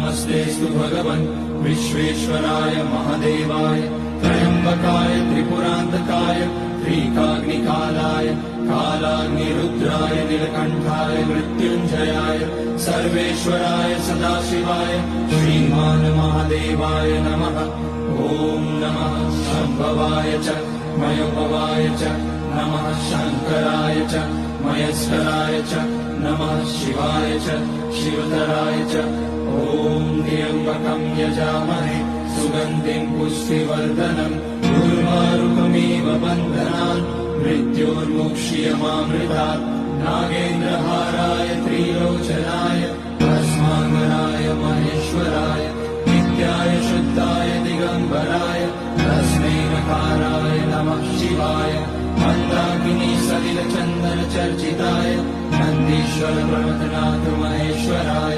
नमस्तेस्तु भगवन् विश्वेश्वराय महादेवाय त्र्यम्बकाय त्रिपुरान्तकाय त्रिकाग्निकालाय कालाग्निरुद्राय नीलकण्ठाय मृत्युञ्जयाय सर्वेश्वराय सदाशिवाय श्रीमान् महादेवाय नमः। ॐ नमः शम्भवाय च मयोभवाय च नमः शङ्कराय च मयस्कराय च नमः शिवाय च शिवतराय च। ॐ त्र्यम्बकं यजामहे सुगन्धिं पुष्टिवर्धनम् उर्वारुकमिव बन्धनान् मृत्योर्मुक्ष्यमामृतात्। नागेन्द्रहाराय त्रिलोचनाय भस्माङ्गराय महेश्वराय नित्याय शुद्धाय दिगम्बराय तस्मै नकाराय नमः शिवाय। मन्दाकिनी सलिलचन्दन चर्चिताय नन्दीश्वर प्रमथनाथ महेश्वराय